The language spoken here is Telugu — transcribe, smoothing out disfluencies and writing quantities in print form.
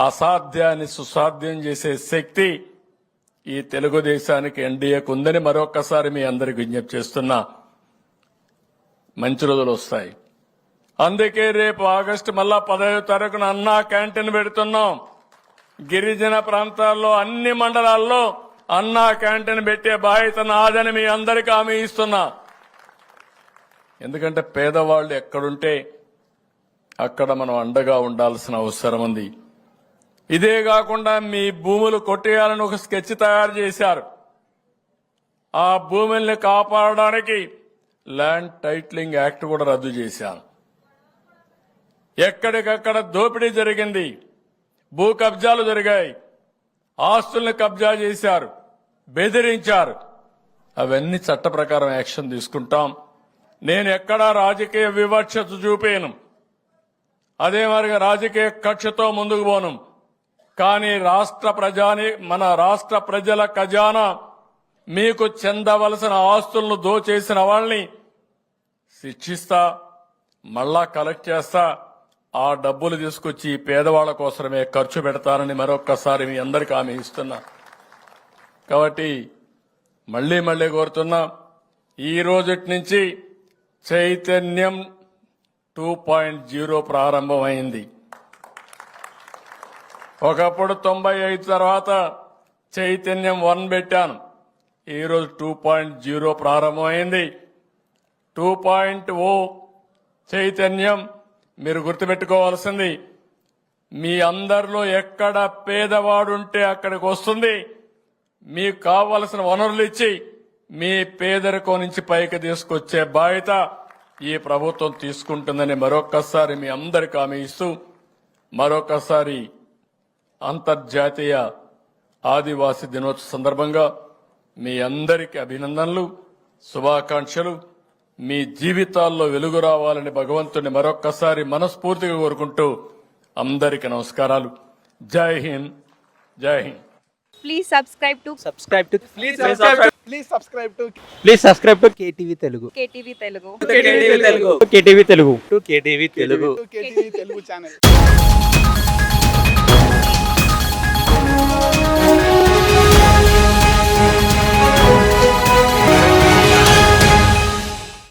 అసాధ్యాన్ని సుసాధ్యం చేసే శక్తి ఈ తెలుగుదేశానికి ఎన్డీఏకు ఉందని మరొకసారి మీ అందరికి విజ్ఞప్తి చేస్తున్నా. మంచి రోజులు వస్తాయి. అందుకే రేపు ఆగస్టు మళ్ళా 15వ తారీఖున అన్నా క్యాంటీన్ పెడుతున్నాం. గిరిజన ప్రాంతాల్లో అన్ని మండలాల్లో అన్నా క్యాంటీన్ పెట్టే బాధ్యత నాదని మీ అందరికీ హామీ ఇస్తున్నా. ఎందుకంటే పేదవాళ్ళు ఎక్కడుంటే అక్కడ మనం అండగా ఉండాల్సిన అవసరం ఉంది. ఇదే కాకుండా మీ భూములు కొట్టేయాలని ఒక స్కెచ్ తయారు చేశారు. ఆ భూముల్ని కాపాడడానికి ల్యాండ్ టైటిలింగ్ యాక్ట్ కూడా రద్దు చేశాను. ఎక్కడికక్కడ దోపిడీ జరిగింది, భూ కబ్జాలు జరిగాయి, ఆస్తుల్ని కబ్జా చేశారు, బెదిరించారు. అవన్నీ చట్ట ప్రకారం యాక్షన్ తీసుకుంటాం. నేను ఎక్కడా రాజకీయ వివక్షత చూపేను, అదే మరిగా రాజకీయ కక్షతో ముందుకు పోను. కానీ మన రాష్ట్ర ప్రజల ఖజానా మీకు చెందవలసిన ఆస్తులను దోచేసిన వాళ్ళని శిక్షిస్తా, మళ్ళా కలెక్ట్ చేస్తా. ఆ డబ్బులు తీసుకొచ్చి పేదవాళ్ల కోసమే ఖర్చు పెడతానని మరొక్కసారి మీ అందరికీ హామీ ఇస్తున్నా. కాబట్టి మళ్లీ కోరుతున్నా, ఈ రోజటి నుంచి చైతన్యం 2.0 ప్రారంభమైంది. ఒకప్పుడు 95 తర్వాత చైతన్యం 1 పెట్టాను. ఈరోజు 2.0 ప్రారంభమైంది. 2.0 చైతన్యం మీరు గుర్తుపెట్టుకోవాల్సింది, మీ అందరిలో ఎక్కడ పేదవాడుంటే అక్కడికి వస్తుంది. మీకు కావలసిన వనరులు ఇచ్చి మీ పేదరికం నుంచి పైకి తీసుకొచ్చే బాధ్యత ఈ ప్రభుత్వం తీసుకుంటుందని మరొక్కసారి మీ అందరికీ హామీ ఇస్తూ, మరొకసారి అంతర్జాతీయ ఆదివాసీ దినోత్సవ సందర్భంగా మీ అందరికీ అభినందనలు, శుభాకాంక్షలు. మీ జీవితాల్లో వెలుగు రావాలని భగవంతుని మరొక్కసారి మనస్ఫూర్తిగా కోరుకుంటూ అందరికీ నమస్కారాలు. జై హింద్, జై Hind. Please subscribe to KTV Telugu. KTV Telugu. KTV Telugu channel.